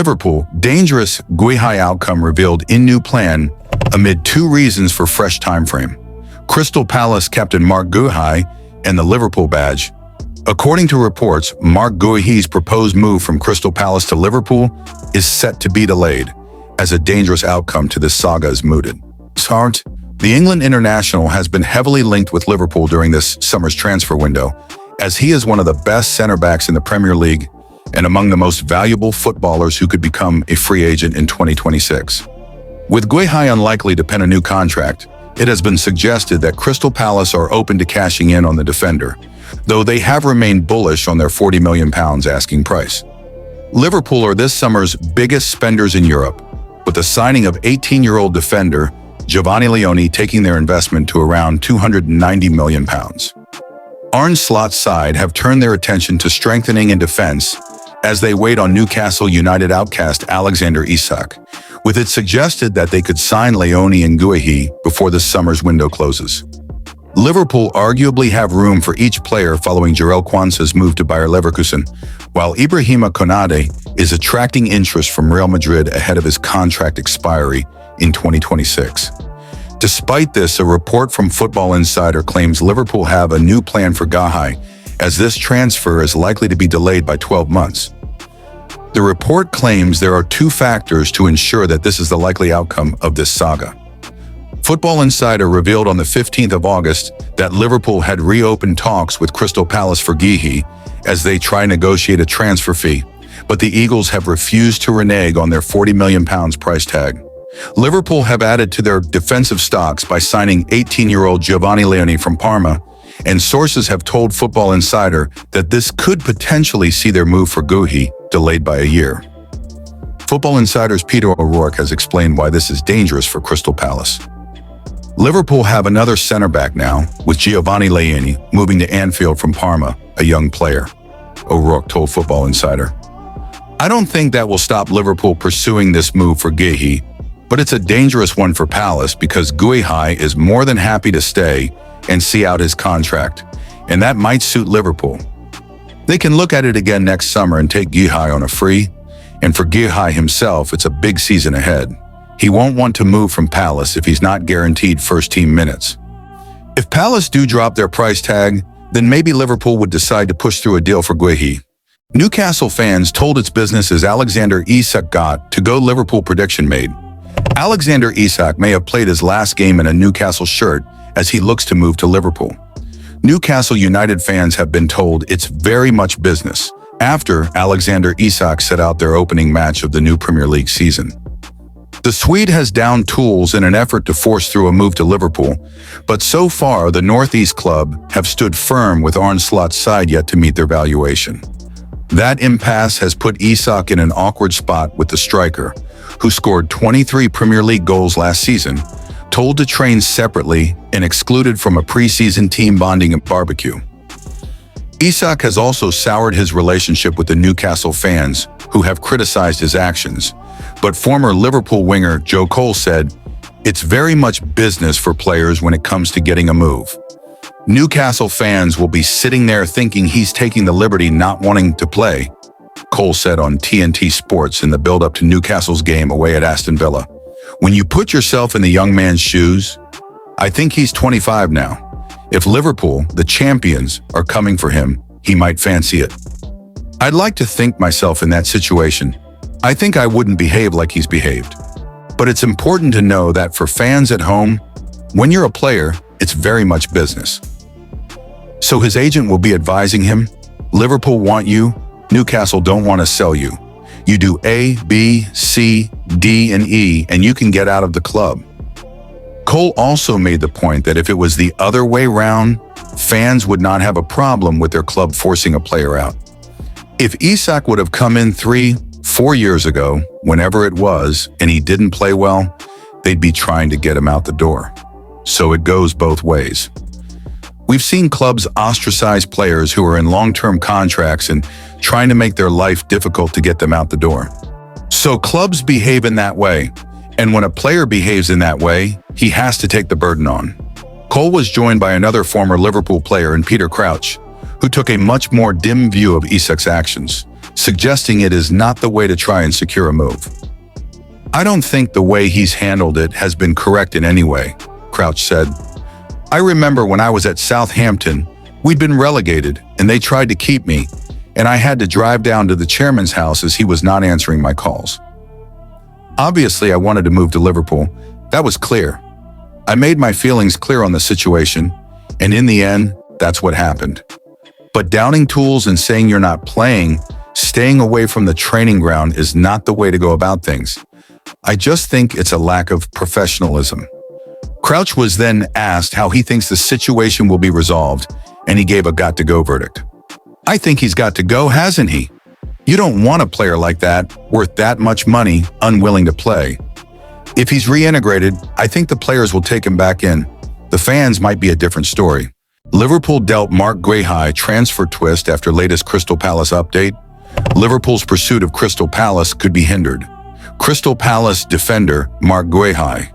Liverpool, dangerous Guhai outcome revealed in new plan amid two reasons for fresh timeframe. Crystal Palace captain Mark Guhai and the Liverpool badge. According to reports, Mark Guehi's proposed move from Crystal Palace to Liverpool is set to be delayed, as a dangerous outcome to this saga is mooted. The England international has been heavily linked with Liverpool during this summer's transfer window, as he is one of the best centre-backs in the Premier League and among the most valuable footballers who could become a free agent in 2026. With Guhai unlikely to pen a new contract, it has been suggested that Crystal Palace are open to cashing in on the defender, though they have remained bullish on their £40 million asking price. Liverpool are this summer's biggest spenders in Europe, with the signing of 18-year-old defender Giovanni Leone taking their investment to around £290 million. Arne Slot's side have turned their attention to strengthening in defence as they wait on Newcastle United outcast Alexander Isach, with it suggested that they could sign Leone and Guehi before the summer's window closes. Liverpool arguably have room for each player following Jarell Quansah's move to Bayer Leverkusen, while Ibrahima Konate is attracting interest from Real Madrid ahead of his contract expiry in 2026. Despite this, a report from Football Insider claims Liverpool have a new plan for Guhai, as this transfer is likely to be delayed by 12 months. The report claims there are two factors to ensure that this is the likely outcome of this saga. Football Insider revealed on the 15th of August that Liverpool had reopened talks with Crystal Palace for Guehi as they try to negotiate a transfer fee, but the Eagles have refused to renege on their £40 million price tag. Liverpool have added to their defensive stocks by signing 18-year-old Giovanni Leone from Parma, and sources have told Football Insider that this could potentially see their move for Guhai delayed by a year. Football Insider's Peter O'Rourke has explained why this is dangerous for Crystal Palace. Liverpool have another centre-back now, with Giovanni Leone moving to Anfield from Parma, a young player, O'Rourke told Football Insider. I don't think that will stop Liverpool pursuing this move for Guehi, but it's a dangerous one for Palace because Guhai is more than happy to stay and see out his contract, and that might suit Liverpool. They can look at it again next summer and take Guhai on a free, and for Guhai himself, it's a big season ahead. He won't want to move from Palace if he's not guaranteed first-team minutes. If Palace do drop their price tag, then maybe Liverpool would decide to push through a deal for Guehi. Newcastle fans told its business as Alexander Isach got to go Liverpool prediction made. Alexander Isach may have played his last game in a Newcastle shirt as he looks to move to Liverpool. Newcastle United fans have been told it's very much business after Alexander Isach set out their opening match of the new Premier League season. The Swede has downed tools in an effort to force through a move to Liverpool, but so far the Northeast club have stood firm with Arne Slot's side yet to meet their valuation. That impasse has put Isach in an awkward spot with the striker, who scored 23 Premier League goals last season, told to train separately and excluded from a preseason team bonding barbecue. Isach has also soured his relationship with the Newcastle fans, who have criticized his actions, but former Liverpool winger Joe Cole said, "It's very much business for players when it comes to getting a move. Newcastle fans will be sitting there thinking he's taking the liberty not wanting to play," Cole said on TNT Sports in the build-up to Newcastle's game away at Aston Villa. "When you put yourself in the young man's shoes, I think he's 25 now. If Liverpool, the champions, are coming for him, he might fancy it. I'd like to think myself in that situation. I think I wouldn't behave like he's behaved. But it's important to know that for fans at home, when you're a player, it's very much business." So his agent will be advising him, "Liverpool want you, Newcastle don't want to sell you. You do A, B, C, D, and E, and you can get out of the club." Cole also made the point that if it was the other way round, fans would not have a problem with their club forcing a player out. If Isach would have come in 3-4 years ago, whenever it was, and he didn't play well, they'd be trying to get him out the door. So it goes both ways. We've seen clubs ostracize players who are in long-term contracts and trying to make their life difficult to get them out the door. So clubs behave in that way, and when a player behaves in that way, he has to take the burden on. Cole was joined by another former Liverpool player in Peter Crouch, who took a much more dim view of Isach's actions, suggesting it is not the way to try and secure a move. "I don't think the way he's handled it has been correct in any way," Crouch said. "I remember when I was at Southampton, we'd been relegated and they tried to keep me, and I had to drive down to the chairman's house as he was not answering my calls. Obviously, I wanted to move to Liverpool. That was clear. I made my feelings clear on the situation, and in the end, that's what happened. But downing tools and saying you're not playing, staying away from the training ground is not the way to go about things. I just think it's a lack of professionalism." Crouch was then asked how he thinks the situation will be resolved, and he gave a got-to-go verdict. "I think he's got to go, hasn't he? You don't want a player like that, worth that much money, unwilling to play. If he's reintegrated, I think the players will take him back in. The fans might be a different story." Liverpool dealt Mark Guhai transfer twist after latest Crystal Palace update. Liverpool's pursuit of Crystal Palace could be hindered. Crystal Palace defender Mark Guhai.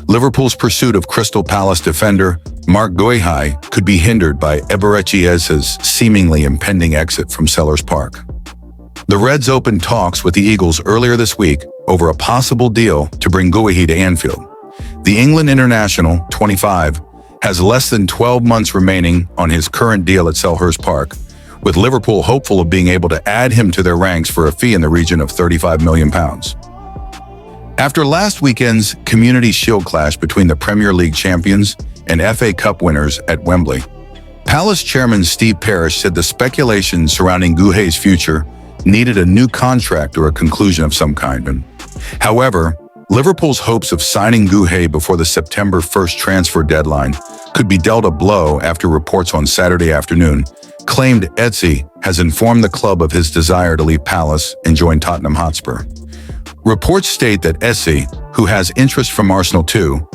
Liverpool's pursuit of Crystal Palace defender Mark Guhai could be hindered by Eberechi's seemingly impending exit from Selhurst Park. The Reds opened talks with the Eagles earlier this week over a possible deal to bring Guehi to Anfield. The England international, 25, has less than 12 months remaining on his current deal at Selhurst Park, with Liverpool hopeful of being able to add him to their ranks for a fee in the region of £35 million. After last weekend's Community Shield clash between the Premier League champions and FA Cup winners at Wembley, Palace chairman Steve Parish said the speculation surrounding Guhai's future needed a new contract or a conclusion of some kind. However, Liverpool's hopes of signing Guhai before the September 1st transfer deadline could be dealt a blow after reports on Saturday afternoon claimed Etsy has informed the club of his desire to leave Palace and join Tottenham Hotspur. Reports state that Etsy, who has interest from Arsenal too,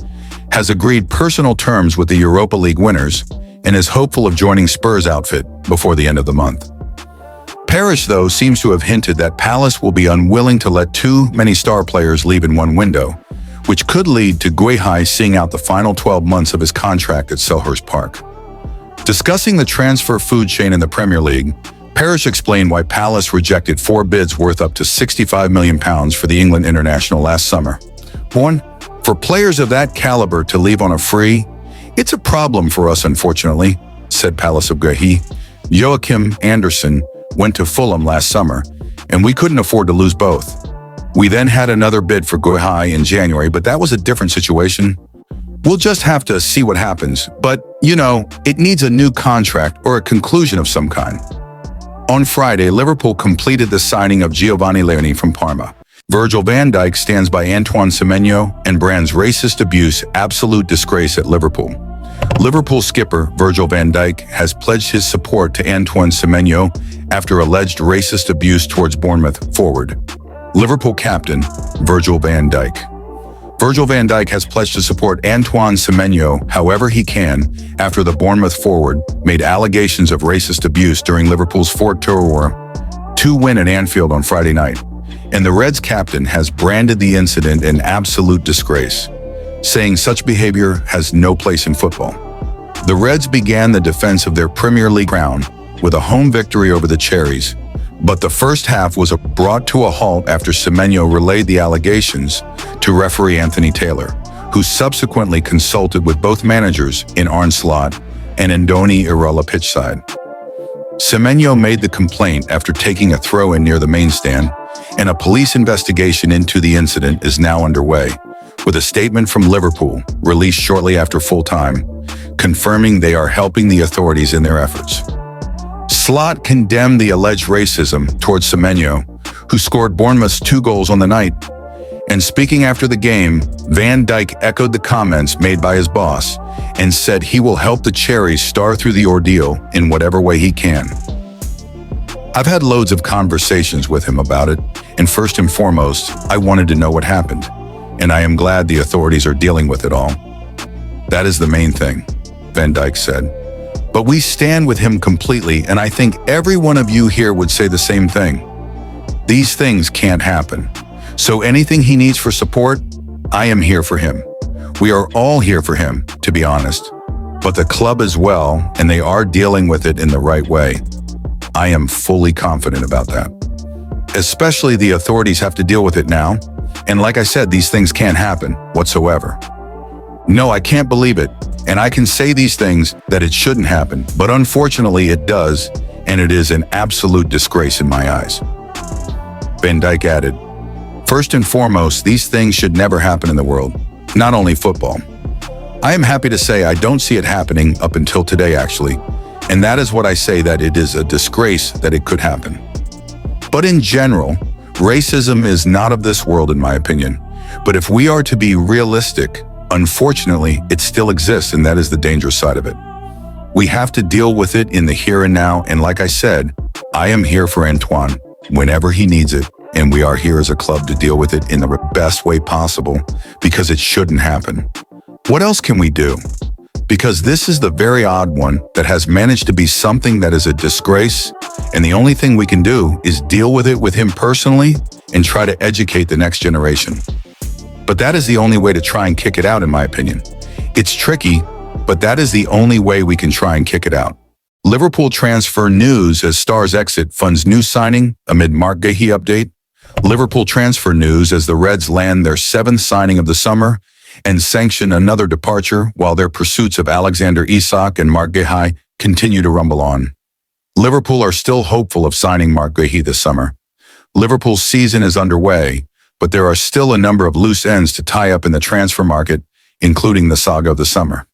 has agreed personal terms with the Europa League winners and is hopeful of joining Spurs' outfit before the end of the month. Parish, though, seems to have hinted that Palace will be unwilling to let too many star players leave in one window, which could lead to Guhai seeing out the final 12 months of his contract at Selhurst Park. Discussing the transfer food chain in the Premier League, Parish explained why Palace rejected 4 bids worth up to £65 million for the England international last summer. One, for players of that caliber to leave on a free, "It's a problem for us, unfortunately," said Palace of Guehi. "Joachim Anderson went to Fulham last summer, and we couldn't afford to lose both. We then had another bid for Guhai in January, but that was a different situation. We'll just have to see what happens, but, it needs a new contract or a conclusion of some kind." On Friday, Liverpool completed the signing of Giovanni Leoni from Parma. Virgil van Dijk stands by Antoine Semeno and Brands' racist abuse absolute disgrace at Liverpool. Liverpool skipper Virgil van Dijk has pledged his support to Antoine Semeno after alleged racist abuse towards Bournemouth forward. Liverpool captain Virgil van Dijk. Virgil van Dijk has pledged to support Antoine Semeno however he can after the Bournemouth forward made allegations of racist abuse during Liverpool's 4-2 win at Anfield on Friday night. And the Reds captain has branded the incident an absolute disgrace, saying such behavior has no place in football. The Reds began the defense of their Premier League crown with a home victory over the Cherries, but the first half was brought to a halt after Semeno relayed the allegations to referee Anthony Taylor, who subsequently consulted with both managers in Arne Slot and Andoni Iraola pitchside. Semeno made the complaint after taking a throw-in near the main stand, and a police investigation into the incident is now underway, with a statement from Liverpool released shortly after full-time, confirming they are helping the authorities in their efforts. Slot condemned the alleged racism towards Semeno, who scored Bournemouth's 2 goals on the night. And speaking after the game, Van Dijk echoed the comments made by his boss and said he will help the Cherries star through the ordeal in whatever way he can. "I've had loads of conversations with him about it, and first and foremost, I wanted to know what happened, and I am glad the authorities are dealing with it all. That is the main thing," Van Dijk said. "But we stand with him completely, and I think every one of you here would say the same thing. These things can't happen. So anything he needs for support, I am here for him. We are all here for him, to be honest. But the club as well, and they are dealing with it in the right way. I am fully confident about that." Especially the authorities have to deal with it now. And like I said, these things can't happen whatsoever. No, I can't believe it. And I can say these things that it shouldn't happen, but unfortunately it does, and it is an absolute disgrace in my eyes. Van Dijk added, "First and foremost, these things should never happen in the world, not only football. I am happy to say I don't see it happening up until today, actually, and that is what I say, that it is a disgrace that it could happen. But in general, racism is not of this world in my opinion, but if we are to be realistic, unfortunately, it still exists, and that is the dangerous side of it. We have to deal with it in the here and now, and like I said, I am here for Antoine whenever he needs it, and we are here as a club to deal with it in the best way possible, because it shouldn't happen. What else can we do? Because this is the very odd one that has managed to be something that is a disgrace, and the only thing we can do is deal with it with him personally and try to educate the next generation. But that is the only way to try and kick it out, in my opinion. It's tricky, but that is the only way we can try and kick it out. Liverpool transfer news as Stars exit funds new signing amid Mark Guehi update. Liverpool transfer news as the Reds land their 7th signing of the summer and sanction another departure while their pursuits of Alexander Isach and Mark Guhai continue to rumble on. Liverpool are still hopeful of signing Mark Guehi this summer. Liverpool's season is underway, but there are still a number of loose ends to tie up in the transfer market, including the saga of the summer.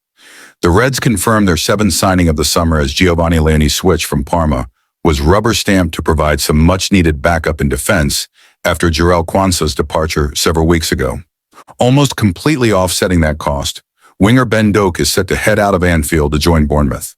The Reds confirmed their 7th signing of the summer as Giovanni Leoni's switch from Parma was rubber-stamped to provide some much-needed backup in defense after Jarell Quansah's departure several weeks ago. Almost completely offsetting that cost, winger Ben Doak is set to head out of Anfield to join Bournemouth.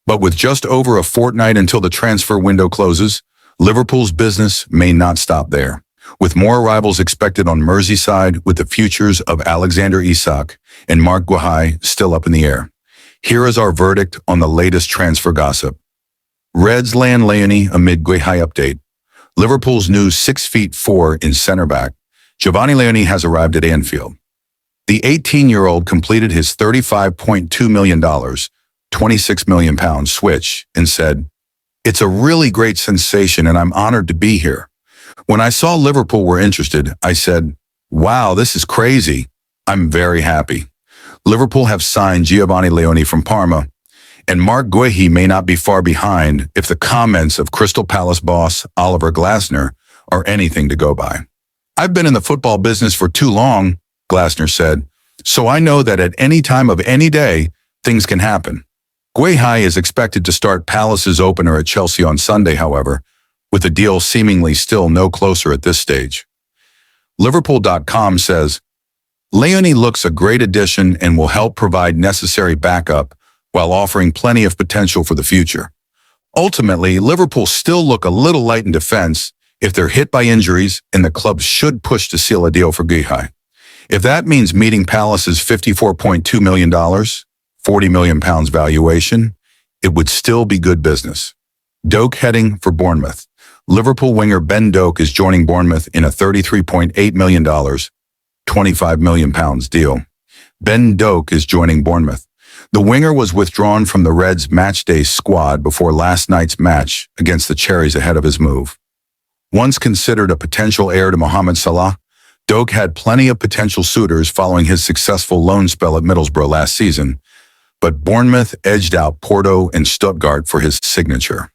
But with just over a fortnight until the transfer window closes, Liverpool's business may not stop there, with more arrivals expected on Merseyside, with the futures of Alexander Isach and Mark Guhai still up in the air. Here is our verdict on the latest transfer gossip. Reds land Leoni amid Guhai update. Liverpool's new 6'4" in centre-back, Giovanni Leoni, has arrived at Anfield. The 18-year-old completed his $35.2 million, £26 million switch and said, "It's a really great sensation and I'm honored to be here. When I saw Liverpool were interested, I said, wow, this is crazy. I'm very happy. Liverpool have signed Giovanni Leoni from Parma, and Mark Guehi may not be far behind if the comments of Crystal Palace boss Oliver Glasner are anything to go by. I've been in the football business for too long," Glasner said, "so I know that at any time of any day, things can happen." Guhai is expected to start Palace's opener at Chelsea on Sunday, however, with the deal seemingly still no closer at this stage. Liverpool.com says, "Leoni looks a great addition and will help provide necessary backup while offering plenty of potential for the future. Ultimately, Liverpool still look a little light in defense if they're hit by injuries, and the club should push to seal a deal for Guhai. If that means meeting Palace's $54.2 million, £40 million valuation, it would still be good business." Doak heading for Bournemouth. Liverpool winger Ben Doak is joining Bournemouth in a $33.8 million, £25 million deal. Ben Doak is joining Bournemouth. The winger was withdrawn from the Reds' matchday squad before last night's match against the Cherries ahead of his move. Once considered a potential heir to Mohamed Salah, Doak had plenty of potential suitors following his successful loan spell at Middlesbrough last season, but Bournemouth edged out Porto and Stuttgart for his signature.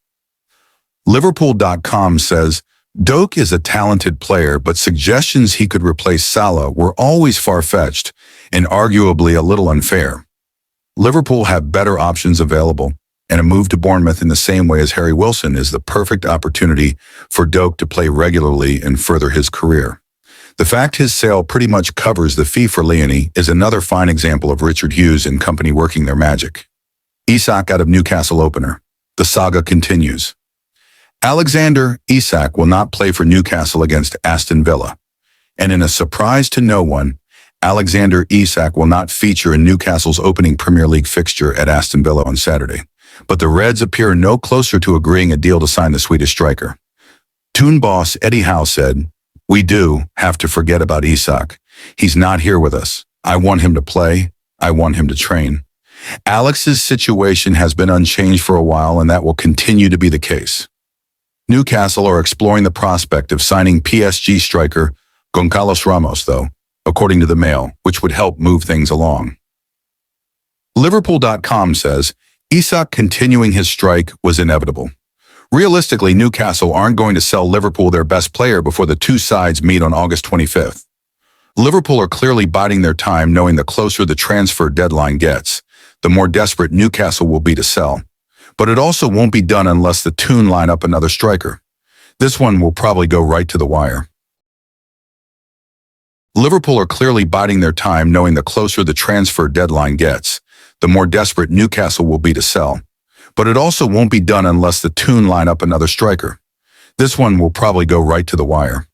Liverpool.com says, "Doak is a talented player, but suggestions he could replace Salah were always far-fetched and arguably a little unfair. Liverpool have better options available, and a move to Bournemouth in the same way as Harry Wilson is the perfect opportunity for Doak to play regularly and further his career. The fact his sale pretty much covers the fee for Leoni is another fine example of Richard Hughes and company working their magic." Isaac out of Newcastle opener. The saga continues. Alexander Isach will not play for Newcastle against Aston Villa. And in a surprise to no one, Alexander Isach will not feature in Newcastle's opening Premier League fixture at Aston Villa on Saturday. But the Reds appear no closer to agreeing a deal to sign the Swedish striker. Toon boss Eddie Howe said, "We do have to forget about Isaac. He's not here with us. I want him to play. I want him to train. Alex's situation has been unchanged for a while, and that will continue to be the case." Newcastle are exploring the prospect of signing PSG striker Gonçalo Ramos, though, according to the Mail, which would help move things along. Liverpool.com says, Isach continuing his strike was inevitable. Realistically, Newcastle aren't going to sell Liverpool their best player before the two sides meet on August 25th. Liverpool are clearly biding their time, knowing the closer the transfer deadline gets, the more desperate Newcastle will be to sell. But it also won't be done unless the Toon line up another striker. This one will probably go right to the wire. Liverpool are clearly biding their time, knowing the closer the transfer deadline gets, the more desperate Newcastle will be to sell. But it also won't be done unless the Toon line up another striker. This one will probably go right to the wire.